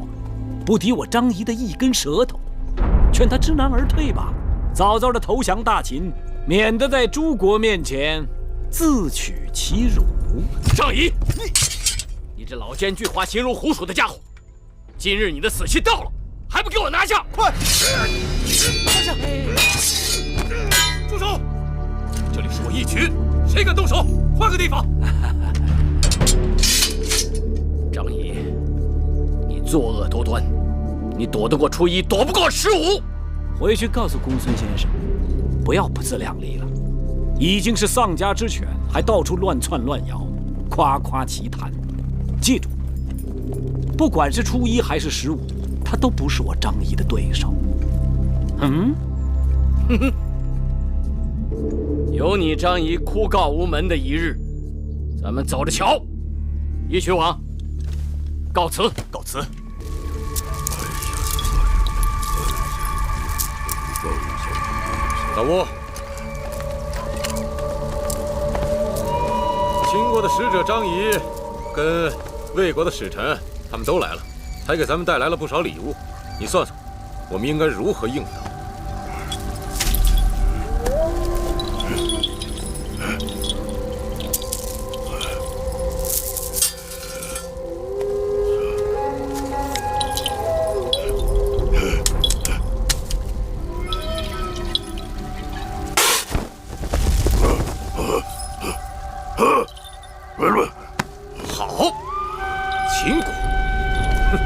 不敌我张仪的一根舌头，劝他知难而退吧，早早的投降大秦，免得在诸国面前自取其辱。张仪，你这老奸巨猾、形如虎鼠的家伙，今日你的死期到了，还不给我拿下！快！拿下！住手！这里是我义渠，谁敢动手，换个地方！张仪，你作恶多端，你躲得过初一，躲不过15。回去告诉公孙先生，不要不自量力了。已经是丧家之犬，还到处乱窜乱咬，夸夸其谈。记住，不管是初一还是15，他都不是我张仪的对手。哼哼，有你张仪哭告无门的一日，咱们走着瞧。义渠王，告辞，告辞。老吴，秦国的使者张仪跟魏国的使臣他们都来了，还给咱们带来了不少礼物。你算算，我们应该如何应答？好，秦国，哼，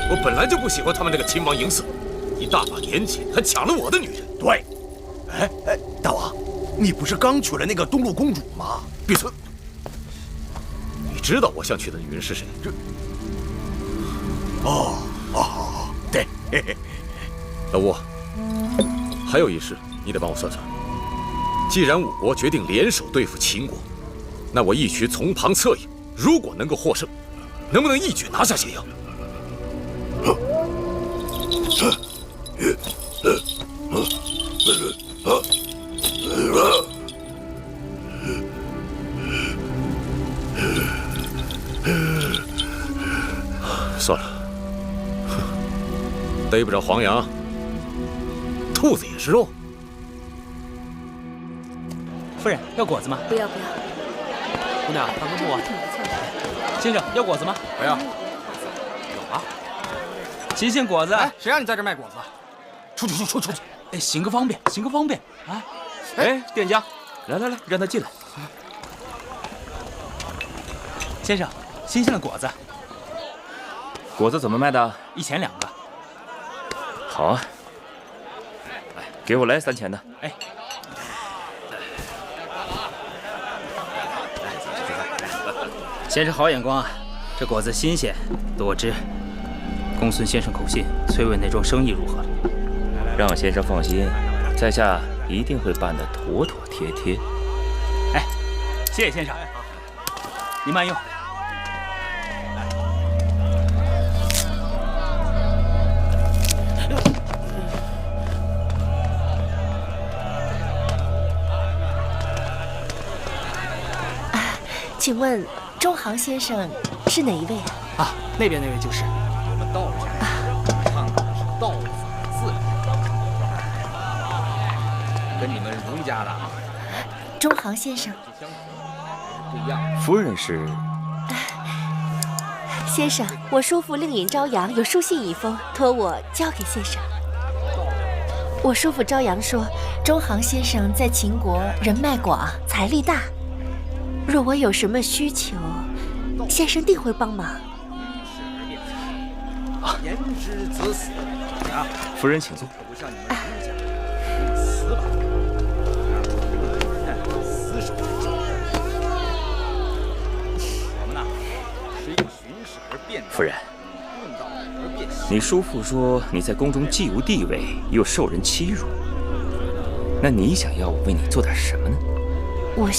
我本来就不喜欢他们那个秦王嬴驷，一大把年纪还抢了我的女人。对，哎，大王，你不是刚娶了那个东陆公主吗？闭嘴！你知道我想娶的女人是谁？哦，对。老吴，还有一事，你得帮我算算。既然5国决定联手对付秦国，那我义渠从旁策应，如果能够获胜，能不能一举拿下咸阳？算了，逮不着黄羊，兔子也是肉。夫人，要果子吗？不要不要。姑娘，大哥不啊。先生，要果子吗？不要。有啊。新鲜果子。哎，谁让你在这卖果子？出去！哎，行个方便啊！哎，店家，来，让他进来。先生，新鲜的果子。果子怎么卖的？1钱2个。好啊。给我来3钱的。哎。先生好眼光啊！这果子新鲜多汁。公孙先生口信催问那桩生意如何了？让先生放心，在下一定会办得妥妥帖帖。哎，谢谢先生，您慢用。请问中行先生是哪一位啊？啊，那边那位就是。我们道上看的是道字，跟你们儒家的中行先生。不一样。夫人是？先生，我叔父令尹朝阳有书信一封，托我交给先生。我叔父朝阳说，中行先生在秦国人脉广，财力大。若我有什么需求，先生定会帮忙。言之则死啊！夫人请坐。不像你们儒家，死吧！死守之中。我们呢，是因循势而变。夫人，你叔父说你在宫中既无地位，又受人欺辱，那你想要我为你做点什么呢？我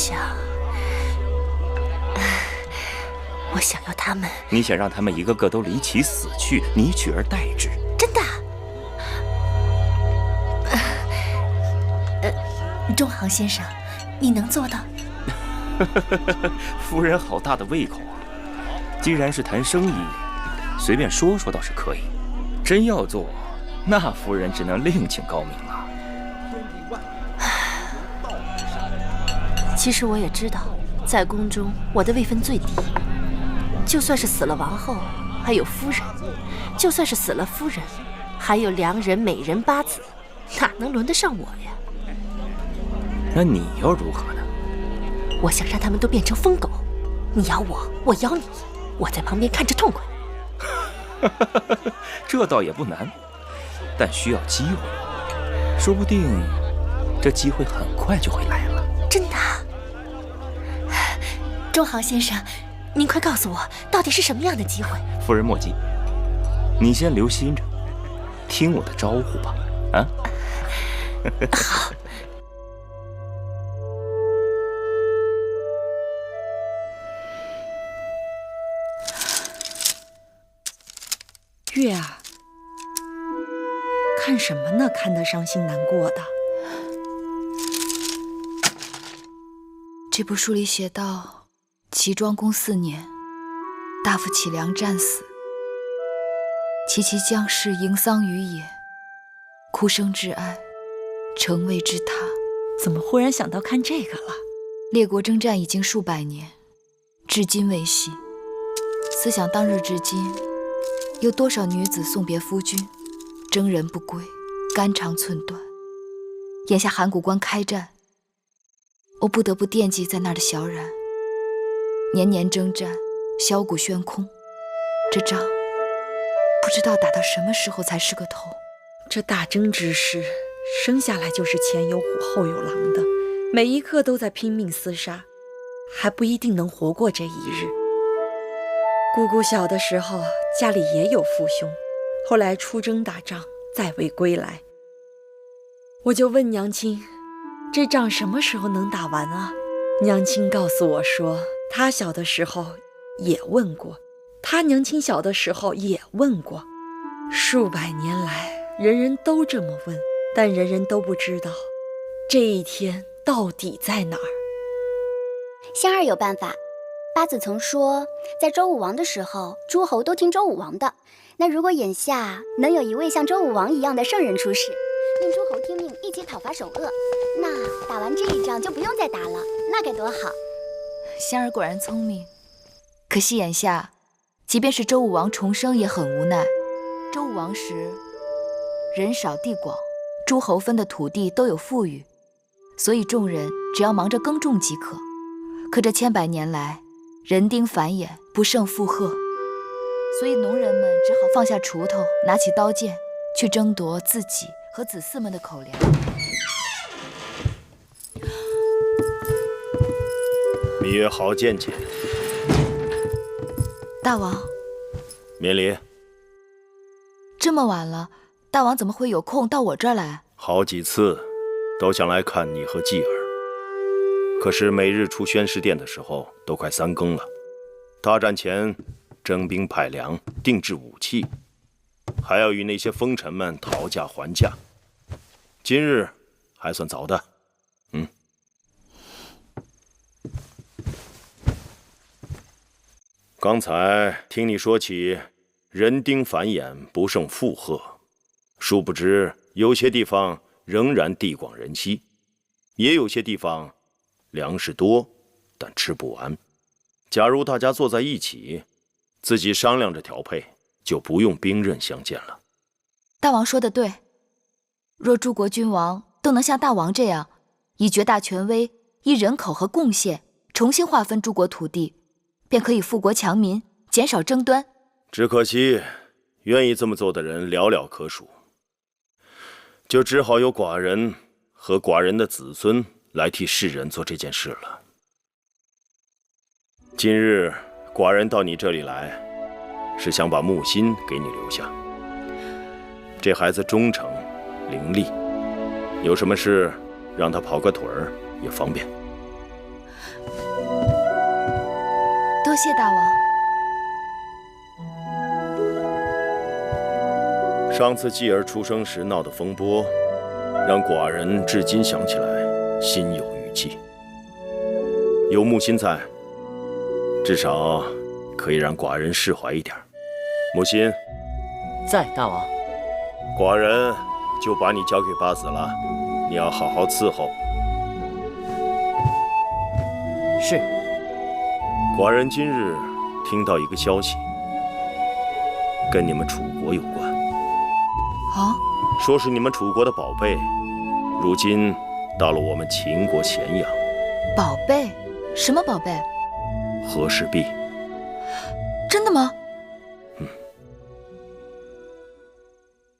想要他们。你想让他们一个个都离奇死去，你取而代之？真的？中行先生，你能做到？夫人好大的胃口啊！既然是谈生意，随便说说倒是可以，真要做，那夫人只能另请高明了。其实我也知道，在宫中我的位分最低，就算是死了王后，还有夫人；就算是死了夫人，还有良人、美人、八子，哪能轮得上我呀？那你要如何呢？我想让他们都变成疯狗，你咬我，我咬你，我在旁边看着痛快。这倒也不难，但需要机会，说不定这机会很快就会来了。真的？中行先生，您快告诉我，到底是什么样的机会？夫人莫急，你先留心着，听我的招呼吧。啊？好。月儿，看什么呢？看得伤心难过的。这部书里写道，齐庄公4年，大夫启良战死，其将士迎丧于野，哭声至哀，诚为之他。怎么忽然想到看这个了？列国征战已经数百年，至今未息。思想当日至今，有多少女子送别夫君，征人不归，肝肠寸断。眼下函谷关开战，我不得不惦记在那儿的小冉。年年征战，箫鼓喧空，这仗不知道打到什么时候才是个头。这大征之时，生下来就是前有虎后有狼的，每一刻都在拼命厮杀，还不一定能活过这一日。姑姑小的时候家里也有父兄，后来出征打仗，再未归来。我就问娘亲，这仗什么时候能打完啊？娘亲告诉我说，她小的时候也问过，她娘亲小的时候也问过，数百年来人人都这么问，但人人都不知道这一天到底在哪儿。仙儿有办法。八子曾说，在周武王的时候，诸侯都听周武王的。那如果眼下能有一位像周武王一样的圣人出世，令诸侯听命，一起讨伐首恶，那打完这一仗就不用再打了，那该多好！仙儿果然聪明，可惜眼下，即便是周武王重生也很无奈。周武王时，人少地广，诸侯分的土地都有富裕，所以众人只要忙着耕种即可。可这千百年来，人丁繁衍，不胜负荷，所以农人们只好放下锄头，拿起刀剑，去争夺自己和子嗣们的口粮。芈月好见见。大王，免礼。这么晚了，大王怎么会有空到我这儿来？好几次都想来看你和继儿，可是每日出宣师殿的时候都快3更了。大战前征兵派粮，定制武器，还要与那些风尘们讨价还价。今日还算早的。刚才听你说起人丁繁衍，不胜负荷，殊不知有些地方仍然地广人稀，也有些地方粮食多，但吃不完。假如大家坐在一起，自己商量着调配，就不用兵刃相见了。大王说得对，若诸国君王都能像大王这样，以绝大权威，依人口和贡献重新划分诸国土地，便可以富国强民，减少争端。只可惜，愿意这么做的人寥寥可数，就只好由寡人和寡人的子孙来替世人做这件事了。今日寡人到你这里来，是想把木心给你留下。这孩子忠诚伶俐，有什么事让他跑个腿儿也方便。多谢大王。上次继儿出生时闹的风波，让寡人至今想起来心有余悸。有木心在，至少可以让寡人释怀一点。木心，在，大王。寡人就把你交给八子了，你要好好伺候。是。寡人今日听到一个消息，跟你们楚国有关。啊？说是你们楚国的宝贝，如今到了我们秦国咸阳。宝贝？什么宝贝？和氏璧。真的吗？